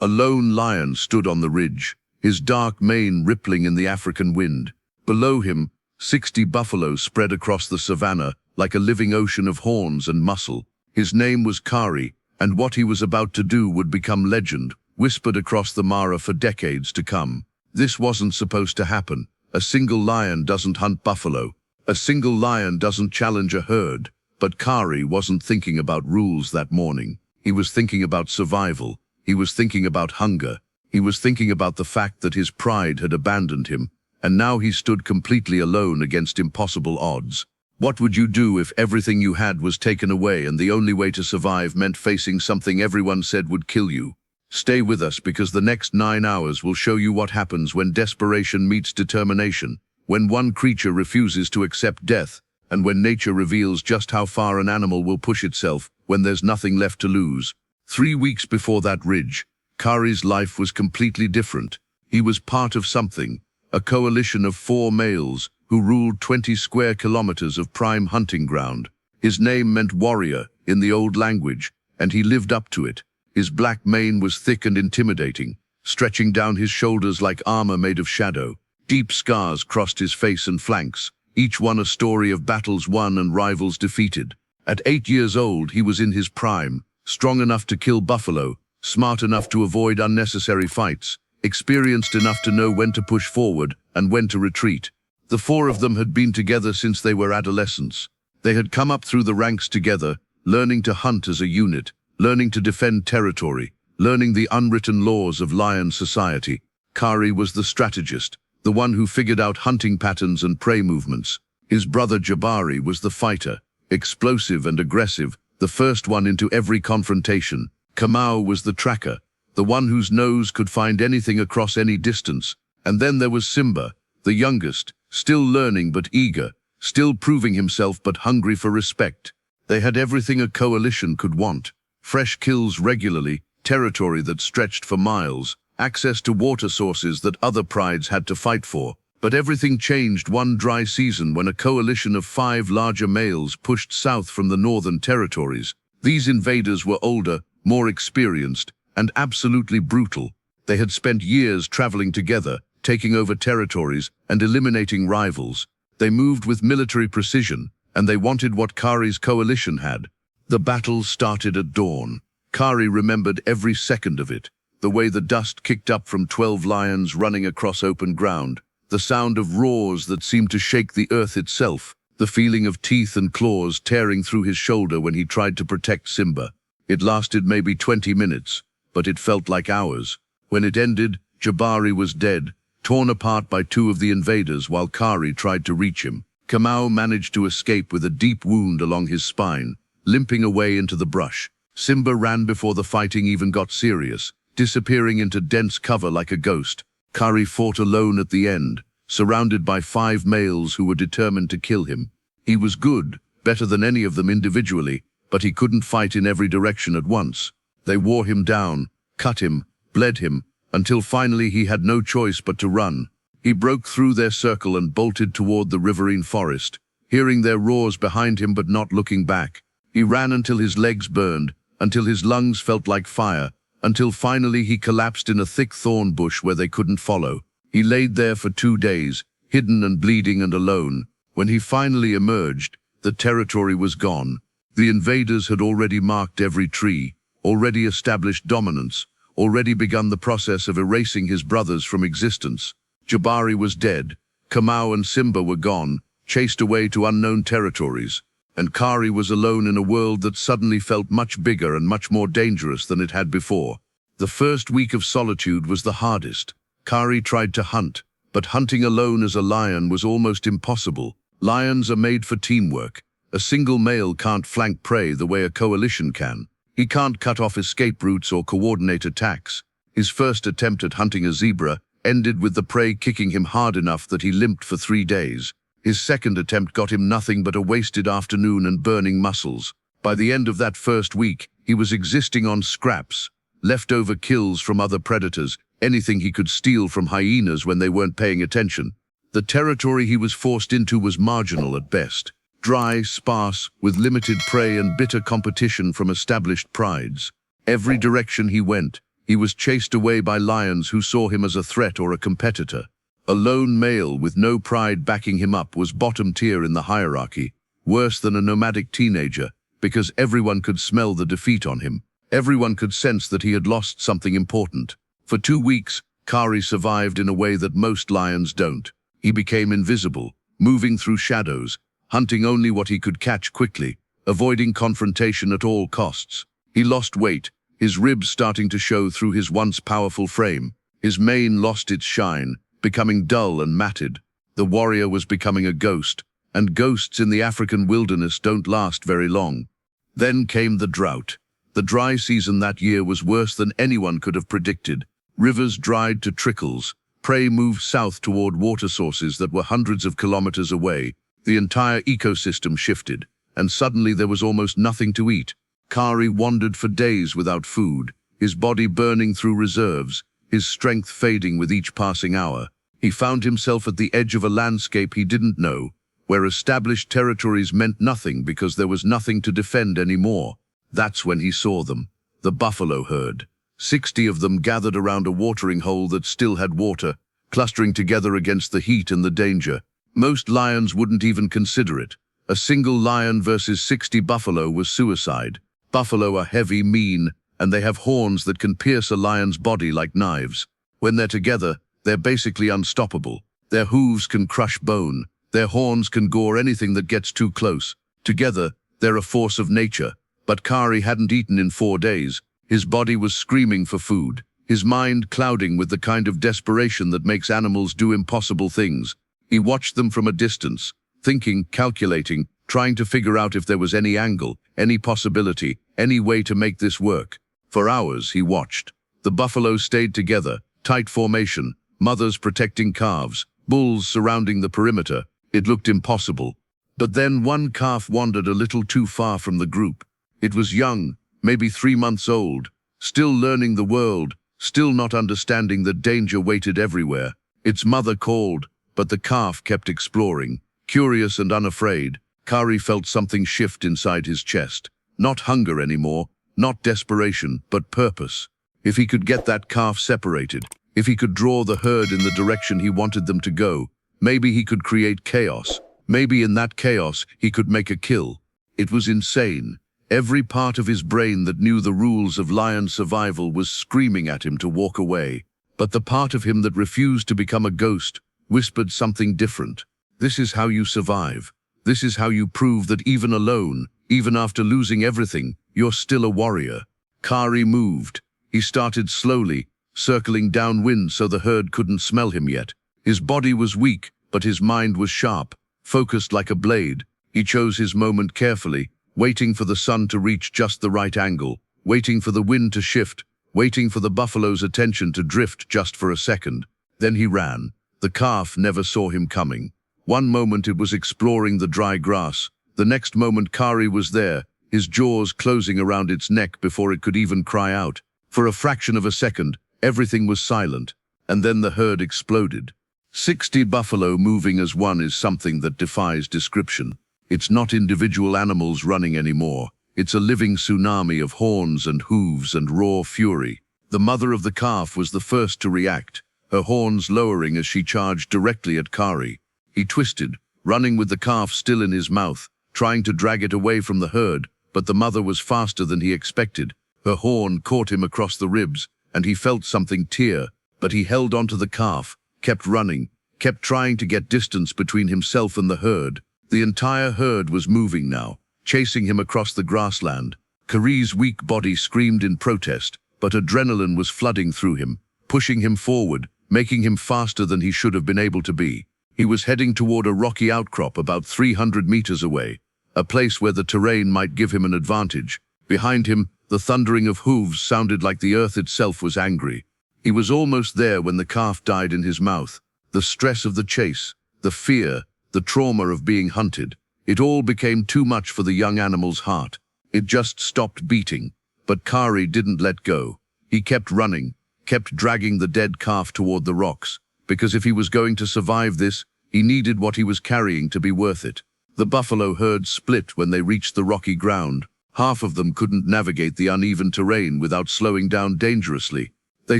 A lone lion stood on the ridge, his dark mane rippling in the African wind. Below him, 60 buffaloes spread across the savanna like a living ocean of horns and muscle. His name was Khari, and what he was about to do would become legend, whispered across the Mara for decades to come. This wasn't supposed to happen. A single lion doesn't hunt buffalo. A single lion doesn't challenge a herd. But Khari wasn't thinking about rules that morning. He was thinking about survival. He was thinking about hunger. He was thinking about the fact that his pride had abandoned him, and now he stood completely alone against impossible odds. What would you do if everything you had was taken away and the only way to survive meant facing something everyone said would kill you? Stay with us, because the next 9 hours will show you what happens when desperation meets determination, when one creature refuses to accept death, and when nature reveals just how far an animal will push itself when there's nothing left to lose. 3 weeks before that ridge, Khari's life was completely different. He was part of something, a coalition of 4 males who ruled 20 square kilometers of prime hunting ground. His name meant warrior in the old language, and he lived up to it. His black mane was thick and intimidating, stretching down his shoulders like armor made of shadow. Deep scars crossed his face and flanks, each one a story of battles won and rivals defeated. At 8 years old, he was in his prime, strong enough to kill buffalo, smart enough to avoid unnecessary fights, experienced enough to know when to push forward and when to retreat. The 4 of them had been together since they were adolescents. They had come up through the ranks together, learning to hunt as a unit, learning to defend territory, learning the unwritten laws of lion society. Khari was the strategist, the one who figured out hunting patterns and prey movements. His brother Jabari was the fighter, explosive and aggressive, the first one into every confrontation. Kamau was the tracker, the one whose nose could find anything across any distance. And then there was Simba, the youngest, still learning but eager, still proving himself but hungry for respect. They had everything a coalition could want: fresh kills regularly, territory that stretched for miles, access to water sources that other prides had to fight for. But everything changed one dry season when a coalition of 5 larger males pushed south from the northern territories. These invaders were older, more experienced, and absolutely brutal. They had spent years traveling together, taking over territories and eliminating rivals. They moved with military precision, and they wanted what Khari's coalition had. The battle started at dawn. Khari remembered every second of it, the way the dust kicked up from 12 lions running across open ground, the sound of roars that seemed to shake the earth itself, the feeling of teeth and claws tearing through his shoulder when he tried to protect Simba. It lasted maybe 20 minutes, but it felt like hours. When it ended, Jabari was dead, torn apart by 2 of the invaders while Khari tried to reach him. Kamau managed to escape with a deep wound along his spine, limping away into the brush. Simba ran before the fighting even got serious, disappearing into dense cover like a ghost. Khari fought alone at the end, surrounded by 5 males who were determined to kill him. He was good, better than any of them individually, but he couldn't fight in every direction at once. They wore him down, cut him, bled him, until finally he had no choice but to run. He broke through their circle and bolted toward the riverine forest, hearing their roars behind him but not looking back. He ran until his legs burned, until his lungs felt like fire, until finally he collapsed in a thick thorn bush where they couldn't follow. He laid there for 2 days, hidden and bleeding and alone. When he finally emerged, the territory was gone. The invaders had already marked every tree, already established dominance, already begun the process of erasing his brothers from existence. Jabari was dead, Kamau and Simba were gone, chased away to unknown territories, and Khari was alone in a world that suddenly felt much bigger and much more dangerous than it had before. The first week of solitude was the hardest. Khari tried to hunt, but hunting alone as a lion was almost impossible. Lions are made for teamwork. A single male can't flank prey the way a coalition can. He can't cut off escape routes or coordinate attacks. His first attempt at hunting a zebra ended with the prey kicking him hard enough that he limped for 3 days. His second attempt got him nothing but a wasted afternoon and burning muscles. By the end of that first week, he was existing on scraps, leftover kills from other predators, anything he could steal from hyenas when they weren't paying attention. The territory he was forced into was marginal at best. Dry, sparse, with limited prey and bitter competition from established prides. Every direction he went, He was chased away by lions who saw him as a threat or a competitor. A lone male with no pride backing him up was bottom tier in the hierarchy, worse than a nomadic teenager, because everyone could smell the defeat on him. Everyone could sense that he had lost something important. For 2 weeks, Khari survived in a way that most lions don't. He became invisible, moving through shadows, hunting only what he could catch quickly, avoiding confrontation at all costs. He lost weight, his ribs starting to show through his once powerful frame. His mane lost its shine, becoming dull and matted. The warrior was becoming a ghost, and ghosts in the African wilderness don't last very long. Then came the drought. The dry season that year was worse than anyone could have predicted. Rivers dried to trickles. Prey moved south toward water sources that were hundreds of kilometers away. The entire ecosystem shifted, and suddenly there was almost nothing to eat. Khari wandered for days without food, his body burning through reserves, his strength fading with each passing hour. He found himself at the edge of a landscape he didn't know, where established territories meant nothing because there was nothing to defend anymore. That's when he saw them, the buffalo herd. 60 of them gathered around a watering hole that still had water, clustering together against the heat and the danger. Most lions wouldn't even consider it. A single lion versus 60 buffalo was suicide. Buffalo are heavy, mean, and they have horns that can pierce a lion's body like knives. When they're together, they're basically unstoppable. Their hooves can crush bone. Their horns can gore anything that gets too close. Together, they're a force of nature. But Khari hadn't eaten in 4 days. His body was screaming for food, his mind clouding with the kind of desperation that makes animals do impossible things. He watched them from a distance, thinking, calculating, trying to figure out if there was any angle, any possibility, any way to make this work. For hours he watched. The buffalo stayed together, tight formation, mothers protecting calves, bulls surrounding the perimeter. It looked impossible. But then one calf wandered a little too far from the group. It was young, maybe 3 months old, still learning the world, still not understanding that danger waited everywhere. Its mother called, but the calf kept exploring. Curious and unafraid, Khari felt something shift inside his chest. Not hunger anymore, not desperation, but purpose. If he could get that calf separated, if he could draw the herd in the direction he wanted them to go, maybe he could create chaos. Maybe in that chaos he could make a kill. It was insane. Every part of his brain that knew the rules of lion survival was screaming at him to walk away. But the part of him that refused to become a ghost whispered something different. This is how you survive. This is how you prove that even alone, even after losing everything, you're still a warrior. Khari moved. He started slowly, circling downwind so the herd couldn't smell him yet. His body was weak, but his mind was sharp, focused like a blade. He chose his moment carefully, waiting for the sun to reach just the right angle, waiting for the wind to shift, waiting for the buffalo's attention to drift just for a second. Then he ran. The calf never saw him coming. One moment it was exploring the dry grass. The next moment Khari was there, his jaws closing around its neck before it could even cry out. For a fraction of a second, everything was silent, and then the herd exploded. 60 buffalo moving as one is something that defies description. It's not individual animals running anymore. It's a living tsunami of horns and hooves and raw fury. The mother of the calf was the first to react, her horns lowering as she charged directly at Khari. He twisted, running with the calf still in his mouth, trying to drag it away from the herd, but the mother was faster than he expected. Her horn caught him across the ribs, and he felt something tear, but he held onto the calf, kept running, kept trying to get distance between himself and the herd. The entire herd was moving now, chasing him across the grassland. Khari's weak body screamed in protest, but adrenaline was flooding through him, pushing him forward, making him faster than he should have been able to be. He was heading toward a rocky outcrop about 300 meters away, a place where the terrain might give him an advantage. Behind him, the thundering of hooves sounded like the earth itself was angry. He was almost there when the calf died in his mouth. The stress of the chase, the fear, the trauma of being hunted, it all became too much for the young animal's heart. It just stopped beating. But Khari didn't let go. He kept running, kept dragging the dead calf toward the rocks, because if he was going to survive this, he needed what he was carrying to be worth it. The buffalo herd split when they reached the rocky ground. Half of them couldn't navigate the uneven terrain without slowing down dangerously. They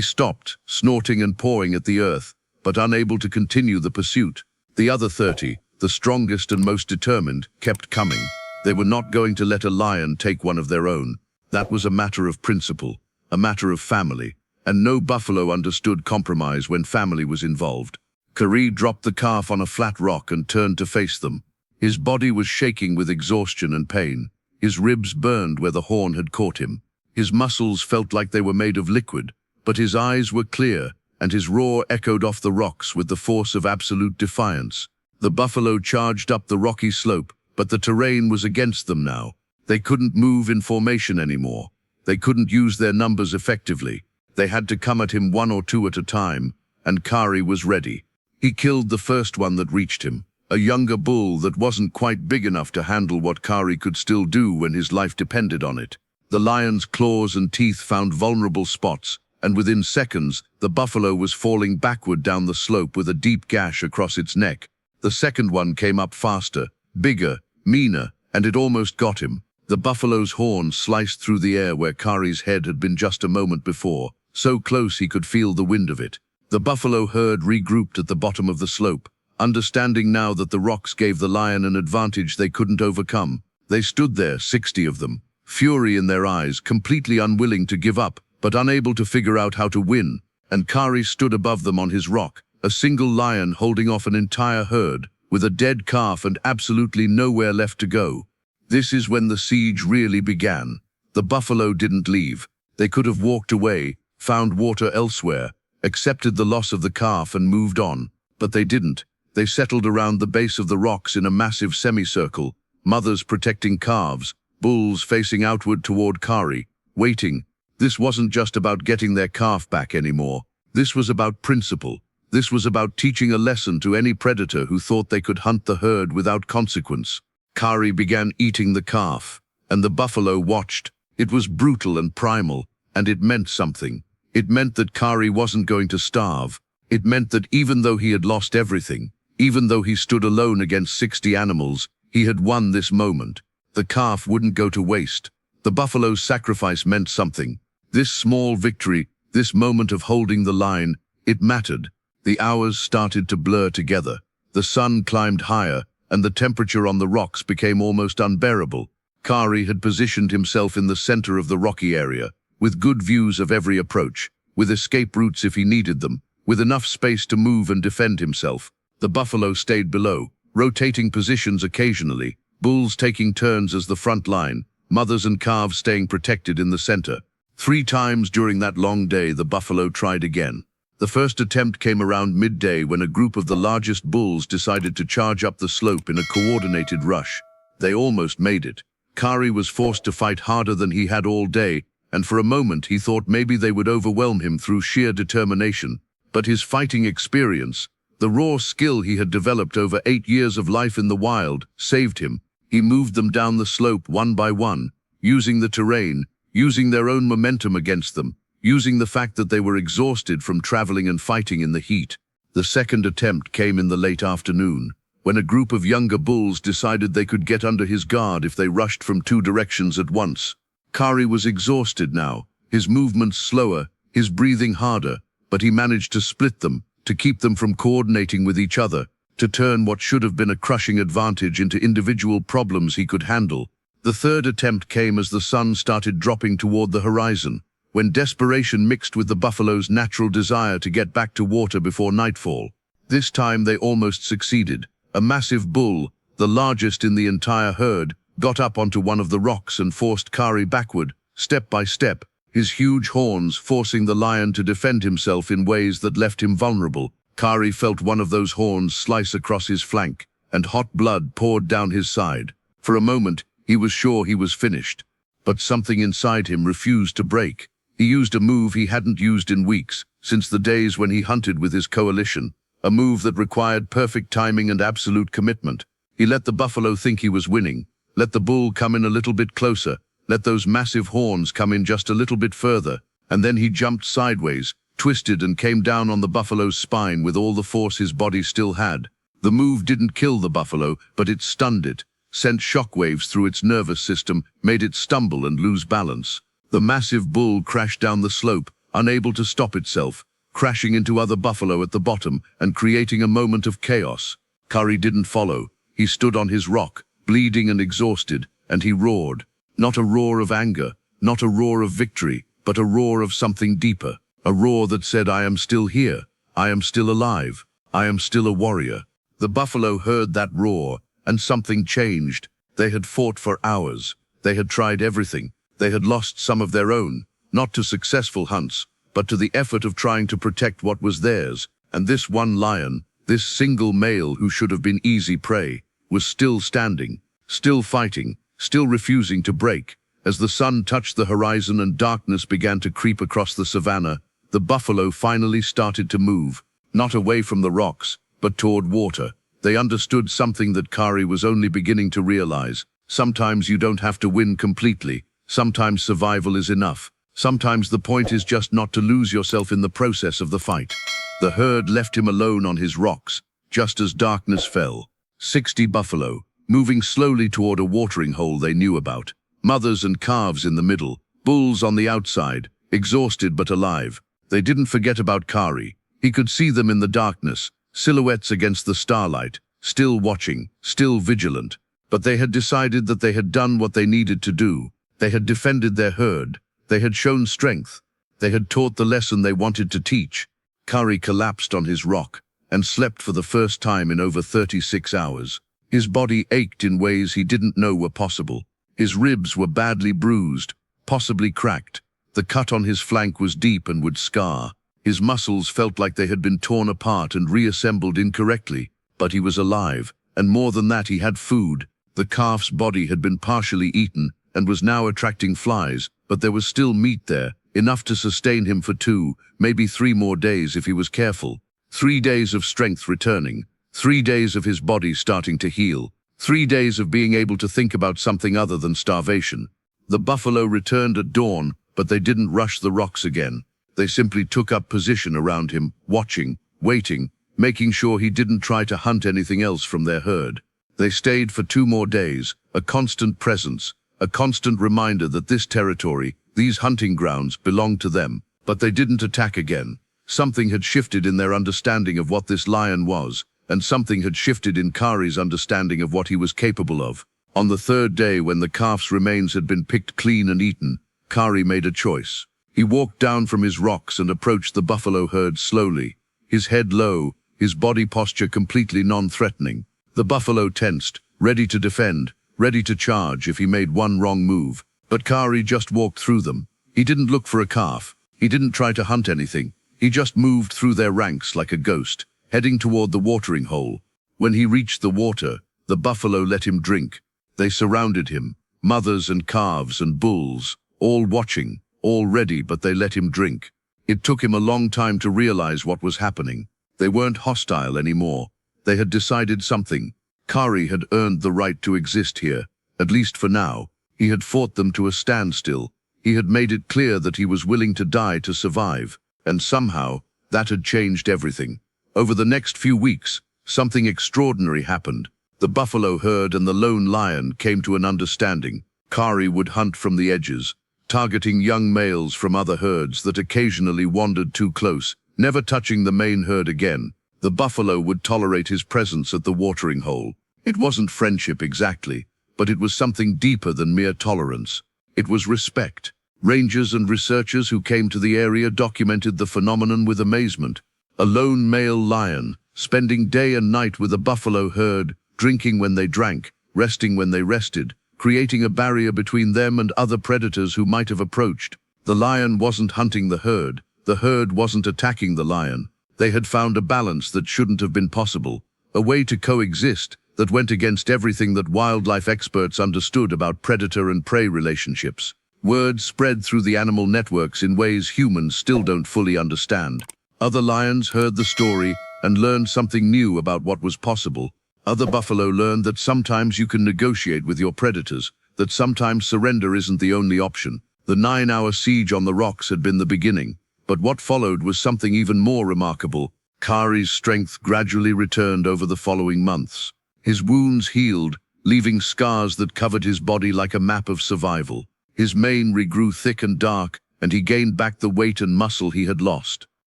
stopped, snorting and pawing at the earth, but unable to continue the pursuit. The other 30, the strongest and most determined, kept coming. They were not going to let a lion take one of their own. That was a matter of principle, a matter of family, and no buffalo understood compromise when family was involved. Khari dropped the calf on a flat rock and turned to face them. His body was shaking with exhaustion and pain. His ribs burned where the horn had caught him. His muscles felt like they were made of liquid, but his eyes were clear, and his roar echoed off the rocks with the force of absolute defiance. The buffalo charged up the rocky slope, but the terrain was against them now. They couldn't move in formation anymore. They couldn't use their numbers effectively. They had to come at him one or two at a time, and Khari was ready. He killed the first one that reached him, a younger bull that wasn't quite big enough to handle what Khari could still do when his life depended on it. The lion's claws and teeth found vulnerable spots, and within seconds, the buffalo was falling backward down the slope with a deep gash across its neck. The second one came up faster, bigger, meaner, and it almost got him. The buffalo's horn sliced through the air where Khari's head had been just a moment before, so close he could feel the wind of it. The buffalo herd regrouped at the bottom of the slope, understanding now that the rocks gave the lion an advantage they couldn't overcome. They stood there, 60 of them, fury in their eyes, completely unwilling to give up, but unable to figure out how to win, and Khari stood above them on his rock, a single lion holding off an entire herd, with a dead calf and absolutely nowhere left to go. This is when the siege really began. The buffalo didn't leave. They could have walked away, found water elsewhere, accepted the loss of the calf and moved on, but they didn't. They settled around the base of the rocks in a massive semicircle, mothers protecting calves, bulls facing outward toward Khari, waiting. This wasn't just about getting their calf back anymore. This was about principle. This was about teaching a lesson to any predator who thought they could hunt the herd without consequence. Khari began eating the calf, and the buffalo watched. It was brutal and primal, and it meant something. It meant that Khari wasn't going to starve. It meant that even though he had lost everything, even though he stood alone against 60 animals, he had won this moment. The calf wouldn't go to waste. The buffalo's sacrifice meant something. This small victory, this moment of holding the line, it mattered. The hours started to blur together. The sun climbed higher, and the temperature on the rocks became almost unbearable. Khari had positioned himself in the center of the rocky area, with good views of every approach, with escape routes if he needed them, with enough space to move and defend himself. The buffalo stayed below, rotating positions occasionally, bulls taking turns as the front line, mothers and calves staying protected in the center. 3 times during that long day, the buffalo tried again. The first attempt came around midday when a group of the largest bulls decided to charge up the slope in a coordinated rush. They almost made it. Khari was forced to fight harder than he had all day, and for a moment he thought maybe they would overwhelm him through sheer determination. But his fighting experience, the raw skill he had developed over 8 years of life in the wild, saved him. He moved them down the slope one by one, using the terrain, using their own momentum against them, using the fact that they were exhausted from traveling and fighting in the heat. The second attempt came in the late afternoon, when a group of younger bulls decided they could get under his guard if they rushed from 2 directions at once. Khari was exhausted now, his movements slower, his breathing harder, but he managed to split them, to keep them from coordinating with each other, to turn what should have been a crushing advantage into individual problems he could handle. The third attempt came as the sun started dropping toward the horizon, when desperation mixed with the buffalo's natural desire to get back to water before nightfall. This time they almost succeeded. A massive bull, the largest in the entire herd, got up onto one of the rocks and forced Khari backward, step by step, his huge horns forcing the lion to defend himself in ways that left him vulnerable. Khari felt one of those horns slice across his flank, and hot blood poured down his side. For a moment, he was sure he was finished. But something inside him refused to break. He used a move he hadn't used in weeks, since the days when he hunted with his coalition, a move that required perfect timing and absolute commitment. He let the buffalo think he was winning, let the bull come in a little bit closer, let those massive horns come in just a little bit further, and then he jumped sideways, twisted and came down on the buffalo's spine with all the force his body still had. The move didn't kill the buffalo, but it stunned it, sent shockwaves through its nervous system, made it stumble and lose balance. The massive bull crashed down the slope, unable to stop itself, crashing into other buffalo at the bottom and creating a moment of chaos. Khari didn't follow. He stood on his rock, bleeding and exhausted, and he roared. Not a roar of anger, not a roar of victory, but a roar of something deeper. A roar that said, "I am still here. I am still alive. I am still a warrior." The buffalo heard that roar, and something changed. They had fought for hours. They had tried everything. They had lost some of their own, not to successful hunts, but to the effort of trying to protect what was theirs. And this one lion, this single male who should have been easy prey, was still standing, still fighting, still refusing to break. As the sun touched the horizon and darkness began to creep across the savanna, the buffalo finally started to move, not away from the rocks, but toward water. They understood something that Khari was only beginning to realize. Sometimes you don't have to win completely. Sometimes survival is enough. Sometimes the point is just not to lose yourself in the process of the fight. The herd left him alone on his rocks, just as darkness fell. 60 buffalo, moving slowly toward a watering hole they knew about. Mothers and calves in the middle, bulls on the outside, exhausted but alive. They didn't forget about Khari. He could see them in the darkness, silhouettes against the starlight, still watching, still vigilant. But they had decided that they had done what they needed to do. They had defended their herd. They had shown strength. They had taught the lesson they wanted to teach. Khari collapsed on his rock and slept for the first time in over 36 hours. His body ached in ways he didn't know were possible. His ribs were badly bruised, possibly cracked. The cut on his flank was deep and would scar. His muscles felt like they had been torn apart and reassembled incorrectly. But he was alive, and more than that, he had food. The calf's body had been partially eaten and was now attracting flies, but there was still meat there, enough to sustain him for 2, maybe 3 more days if he was careful. 3 days of strength returning, 3 days of his body starting to heal, 3 days of being able to think about something other than starvation. The buffalo returned at dawn, but they didn't rush the rocks again. They simply took up position around him, watching, waiting, making sure he didn't try to hunt anything else from their herd. They stayed for 2 more days, a constant presence, a constant reminder that this territory, these hunting grounds, belonged to them. But they didn't attack again. Something had shifted in their understanding of what this lion was, and something had shifted in Khari's understanding of what he was capable of. On the 3rd day, when the calf's remains had been picked clean and eaten, Khari made a choice. He walked down from his rocks and approached the buffalo herd slowly, his head low, his body posture completely non-threatening. The buffalo tensed, ready to defend, ready to charge if he made one wrong move. But Khari just walked through them. He didn't look for a calf. He didn't try to hunt anything. He just moved through their ranks like a ghost, heading toward the watering hole. When he reached the water, the buffalo let him drink. They surrounded him, mothers and calves and bulls, all watching, all ready, but they let him drink. It took him a long time to realize what was happening. They weren't hostile anymore. They had decided something. Khari had earned the right to exist here, at least for now. He had fought them to a standstill. He had made it clear that he was willing to die to survive. And somehow, that had changed everything. Over the next few weeks, something extraordinary happened. The buffalo herd and the lone lion came to an understanding. Khari would hunt from the edges, targeting young males from other herds that occasionally wandered too close, never touching the main herd again. The buffalo would tolerate his presence at the watering hole. It wasn't friendship exactly, but it was something deeper than mere tolerance. It was respect. Rangers and researchers who came to the area documented the phenomenon with amazement. A lone male lion, spending day and night with a buffalo herd, drinking when they drank, resting when they rested, creating a barrier between them and other predators who might have approached. The lion wasn't hunting the herd wasn't attacking the lion. They had found a balance that shouldn't have been possible, a way to coexist that went against everything that wildlife experts understood about predator and prey relationships. Word spread through the animal networks in ways humans still don't fully understand. Other lions heard the story and learned something new about what was possible. Other buffalo learned that sometimes you can negotiate with your predators, that sometimes surrender isn't the only option. The 9-hour siege on the rocks had been the beginning, but what followed was something even more remarkable. Khari's strength gradually returned over the following months. His wounds healed, leaving scars that covered his body like a map of survival. His mane regrew thick and dark, and he gained back the weight and muscle he had lost.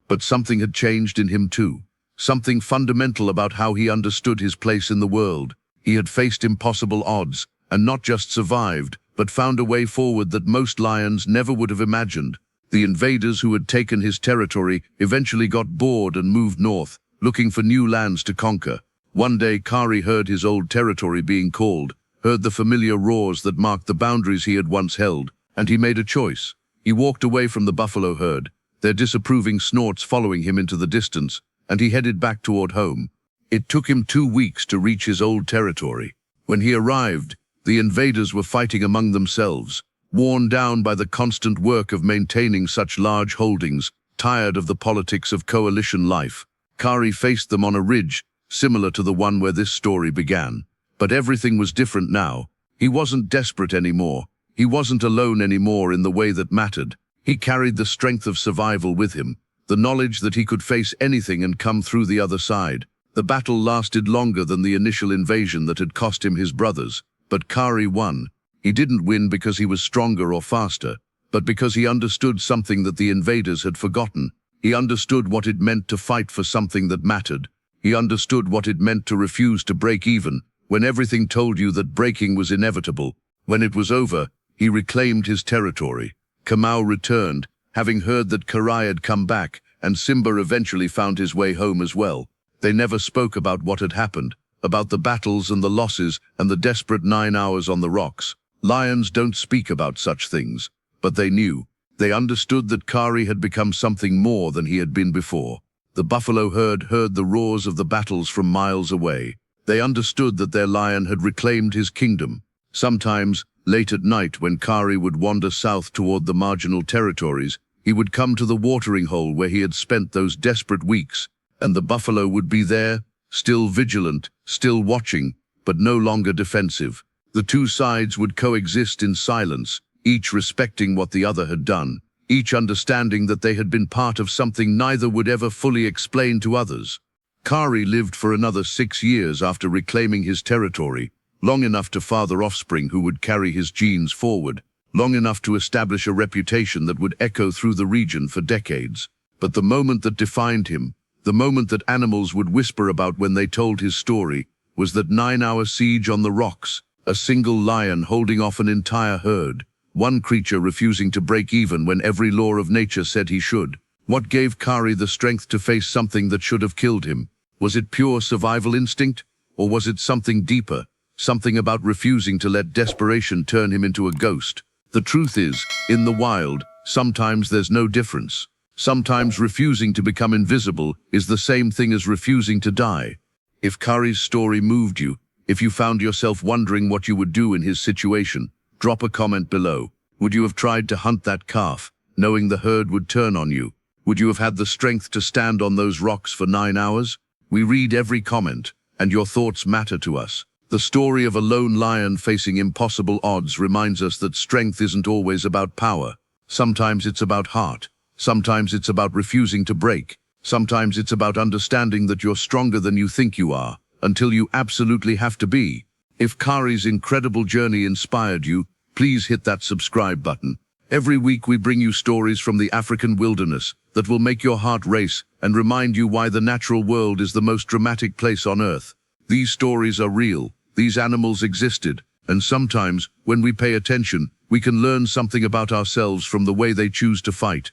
But something had changed in him too. Something fundamental about how he understood his place in the world. He had faced impossible odds, and not just survived, but found a way forward that most lions never would have imagined. The invaders who had taken his territory eventually got bored and moved north, looking for new lands to conquer. One day Khari heard his old territory being called, heard the familiar roars that marked the boundaries he had once held, and he made a choice. He walked away from the buffalo herd, their disapproving snorts following him into the distance, and he headed back toward home. It took him 2 weeks to reach his old territory. When he arrived, the invaders were fighting among themselves, worn down by the constant work of maintaining such large holdings, tired of the politics of coalition life. Khari faced them on a ridge, similar to the one where this story began. But everything was different now. He wasn't desperate anymore. He wasn't alone anymore in the way that mattered. He carried the strength of survival with him, the knowledge that he could face anything and come through the other side. The battle lasted longer than the initial invasion that had cost him his brothers, but Khari won. He didn't win because he was stronger or faster, but because he understood something that the invaders had forgotten. He understood what it meant to fight for something that mattered. He understood what it meant to refuse to break even, when everything told you that breaking was inevitable. When it was over, he reclaimed his territory. Kamau returned, having heard that Khari had come back, and Simba eventually found his way home as well. They never spoke about what had happened, about the battles and the losses and the desperate 9 hours on the rocks. Lions don't speak about such things, but they knew. They understood that Khari had become something more than he had been before. The buffalo herd heard the roars of the battles from miles away. They understood that their lion had reclaimed his kingdom. Sometimes, late at night when Khari would wander south toward the marginal territories, he would come to the watering hole where he had spent those desperate weeks, and the buffalo would be there, still vigilant, still watching, but no longer defensive. The two sides would coexist in silence, each respecting what the other had done, each understanding that they had been part of something neither would ever fully explain to others. Khari lived for another 6 years after reclaiming his territory, long enough to father offspring who would carry his genes forward, long enough to establish a reputation that would echo through the region for decades. But the moment that defined him, the moment that animals would whisper about when they told his story, was that 9-hour siege on the rocks, a single lion holding off an entire herd, one creature refusing to break even when every law of nature said he should. What gave Khari the strength to face something that should have killed him? Was it pure survival instinct? Or was it something deeper? Something about refusing to let desperation turn him into a ghost? The truth is, in the wild, sometimes there's no difference. Sometimes refusing to become invisible is the same thing as refusing to die. If Khari's story moved you, if you found yourself wondering what you would do in his situation, drop a comment below. Would you have tried to hunt that calf, knowing the herd would turn on you? Would you have had the strength to stand on those rocks for 9 hours? We read every comment, and your thoughts matter to us. The story of a lone lion facing impossible odds reminds us that strength isn't always about power. Sometimes it's about heart. Sometimes it's about refusing to break. Sometimes it's about understanding that you're stronger than you think you are, until you absolutely have to be. If Khari's incredible journey inspired you, please hit that subscribe button. Every week we bring you stories from the African wilderness that will make your heart race and remind you why the natural world is the most dramatic place on earth. These stories are real. These animals existed, and sometimes, when we pay attention, we can learn something about ourselves from the way they choose to fight.